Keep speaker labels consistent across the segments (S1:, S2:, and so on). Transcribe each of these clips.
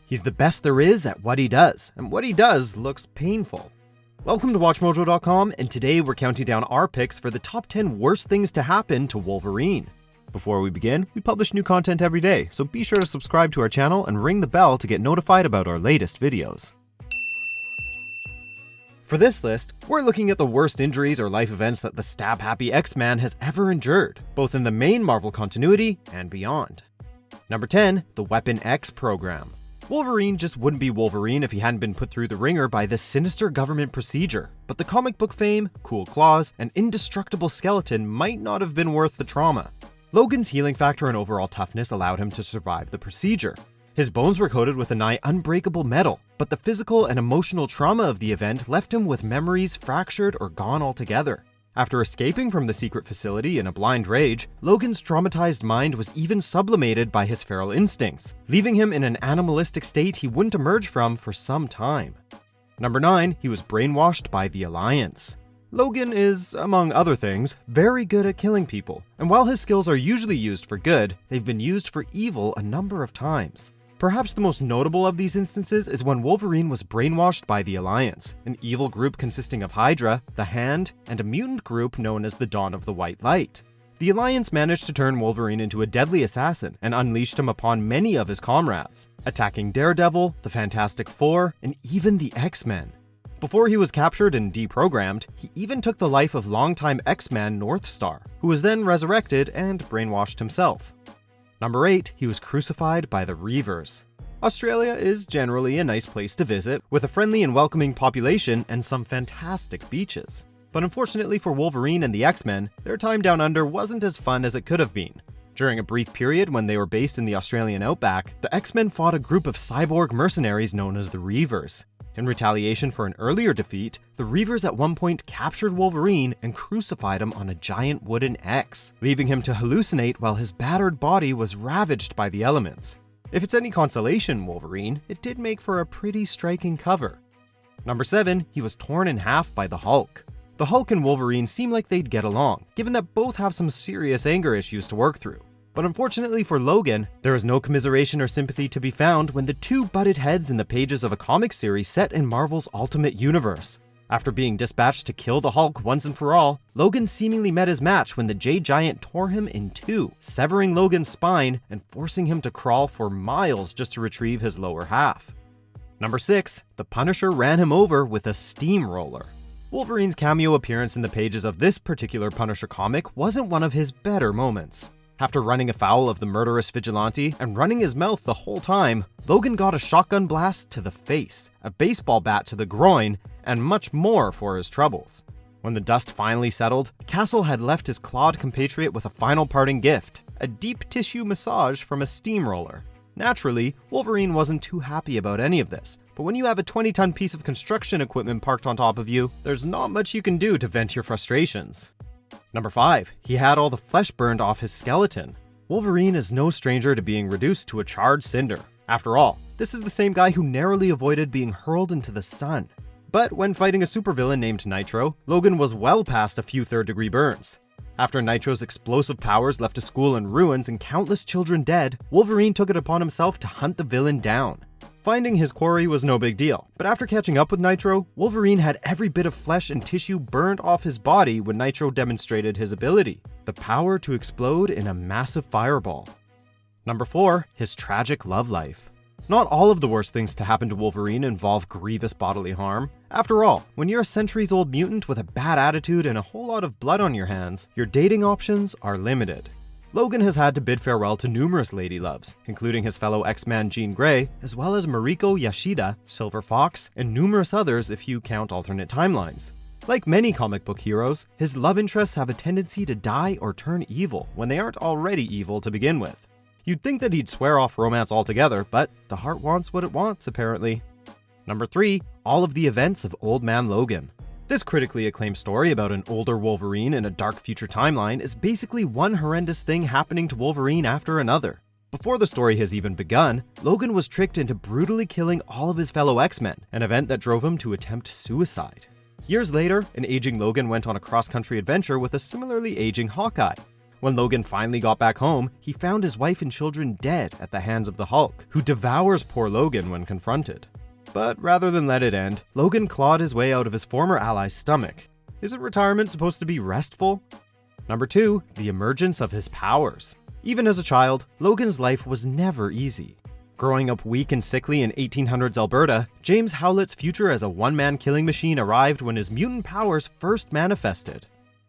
S1: He's the best there is at what he does, and what he does looks painful. Welcome to WatchMojo.com, and today we're counting down our picks for the top 10 worst things to happen to Wolverine. Before we begin, we publish new content every day, so be sure to subscribe to our channel and ring the bell to get notified about our latest videos. For this list, we're looking at the worst injuries or life events that the stab-happy X-Man has ever endured, both in the main Marvel continuity and beyond. Number 10, the Weapon X program. Wolverine just wouldn't be Wolverine if he hadn't been put through the ringer by this sinister government procedure, but the comic book fame, cool claws, and indestructible skeleton might not have been worth the trauma. Logan's healing factor and overall toughness allowed him to survive the procedure. His bones were coated with a nigh unbreakable metal, but the physical and emotional trauma of the event left him with memories fractured or gone altogether. After escaping from the secret facility in a blind rage, Logan's traumatized mind was even sublimated by his feral instincts, leaving him in an animalistic state he wouldn't emerge from for some time. Number 9, he was brainwashed by the Alliance. Logan is, among other things, very good at killing people, and while his skills are usually used for good, they've been used for evil a number of times. Perhaps the most notable of these instances is when Wolverine was brainwashed by the Alliance, an evil group consisting of Hydra, the Hand, and a mutant group known as the Dawn of the White Light. The Alliance managed to turn Wolverine into a deadly assassin and unleashed him upon many of his comrades, attacking Daredevil, the Fantastic Four, and even the X-Men. Before he was captured and deprogrammed, he even took the life of longtime X-Man Northstar, who was then resurrected and brainwashed himself. Number 8, he was crucified by the Reavers. Australia is generally a nice place to visit, with a friendly and welcoming population and some fantastic beaches. But unfortunately for Wolverine and the X-Men, their time down under wasn't as fun as it could have been. During a brief period when they were based in the Australian outback, the X-Men fought a group of cyborg mercenaries known as the Reavers. In retaliation for an earlier defeat, the Reavers at one point captured Wolverine and crucified him on a giant wooden X, leaving him to hallucinate while his battered body was ravaged by the elements. If it's any consolation, Wolverine, it did make for a pretty striking cover. Number 7, he was torn in half by the Hulk. The Hulk and Wolverine seem like they'd get along, given that both have some serious anger issues to work through. But unfortunately for Logan, there is no commiseration or sympathy to be found when the two butted heads in the pages of a comic series set in Marvel's Ultimate Universe. After being dispatched to kill the Hulk once and for all, Logan seemingly met his match when the Jade Giant tore him in two, severing Logan's spine and forcing him to crawl for miles just to retrieve his lower half. Number 6, the Punisher ran him over with a steamroller. Wolverine's cameo appearance in the pages of this particular Punisher comic wasn't one of his better moments. After running afoul of the murderous vigilante and running his mouth the whole time, Logan got a shotgun blast to the face, a baseball bat to the groin, and much more for his troubles. When the dust finally settled, Castle had left his clawed compatriot with a final parting gift, a deep tissue massage from a steamroller. Naturally, Wolverine wasn't too happy about any of this, but when you have a 20-ton piece of construction equipment parked on top of you, there's not much you can do to vent your frustrations. Number 5, he had all the flesh burned off his skeleton. Wolverine is no stranger to being reduced to a charred cinder. After all, this is the same guy who narrowly avoided being hurled into the sun. But when fighting a supervillain named Nitro, Logan was well past a few third-degree burns. After Nitro's explosive powers left a school in ruins and countless children dead, Wolverine took it upon himself to hunt the villain down. Finding his quarry was no big deal, but after catching up with Nitro, Wolverine had every bit of flesh and tissue burned off his body when Nitro demonstrated his ability, the power to explode in a massive fireball. Number 4, his tragic love life. Not all of the worst things to happen to Wolverine involve grievous bodily harm. After all, when you're a centuries-old mutant with a bad attitude and a whole lot of blood on your hands, your dating options are limited. Logan has had to bid farewell to numerous lady loves, including his fellow X-Man Jean Grey, as well as Mariko Yashida, Silver Fox, and numerous others if you count alternate timelines. Like many comic book heroes, his love interests have a tendency to die or turn evil when they aren't already evil to begin with. You'd think that he'd swear off romance altogether, but the heart wants what it wants, apparently. Number 3, all of the events of Old Man Logan. This critically acclaimed story about an older Wolverine in a dark future timeline is basically one horrendous thing happening to Wolverine after another. Before the story has even begun, Logan was tricked into brutally killing all of his fellow X-Men, an event that drove him to attempt suicide. Years later, an aging Logan went on a cross-country adventure with a similarly aging Hawkeye. When Logan finally got back home, he found his wife and children dead at the hands of the Hulk, who devours poor Logan when confronted. But rather than let it end, Logan clawed his way out of his former ally's stomach. Isn't retirement supposed to be restful? Number 2, the emergence of his powers. Even as a child, Logan's life was never easy. Growing up weak and sickly in 1800s Alberta, James Howlett's future as a one-man killing machine arrived when his mutant powers first manifested.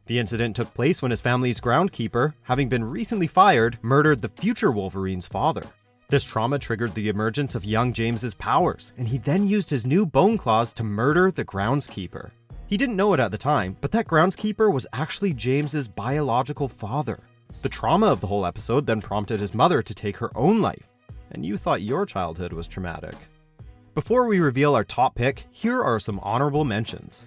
S1: The incident took place when his family's groundskeeper, having been recently fired, murdered the future Wolverine's father. This trauma triggered the emergence of young James's powers, and he then used his new bone claws to murder the groundskeeper. He didn't know it at the time, but that groundskeeper was actually James's biological father. The trauma of the whole episode then prompted his mother to take her own life, and you thought your childhood was traumatic. Before we reveal our top pick, here are some honorable mentions.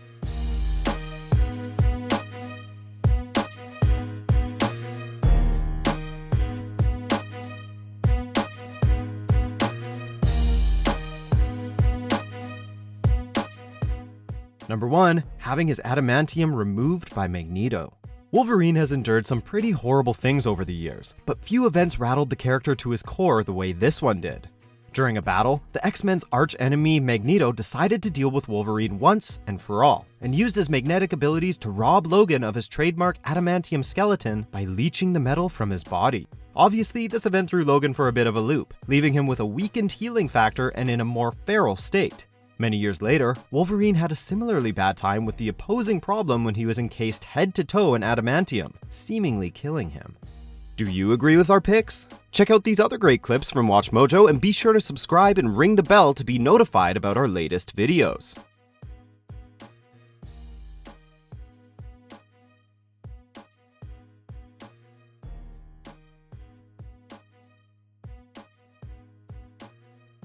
S1: Number 1, having his adamantium removed by Magneto. Wolverine has endured some pretty horrible things over the years, but few events rattled the character to his core the way this one did. During a battle, the X-Men's arch-enemy Magneto decided to deal with Wolverine once and for all, and used his magnetic abilities to rob Logan of his trademark adamantium skeleton by leeching the metal from his body. Obviously, this event threw Logan for a bit of a loop, leaving him with a weakened healing factor and in a more feral state. Many years later, Wolverine had a similarly bad time with the opposing problem when he was encased head to toe in adamantium, seemingly killing him. Do you agree with our picks? Check out these other great clips from WatchMojo and be sure to subscribe and ring the bell to be notified about our latest videos.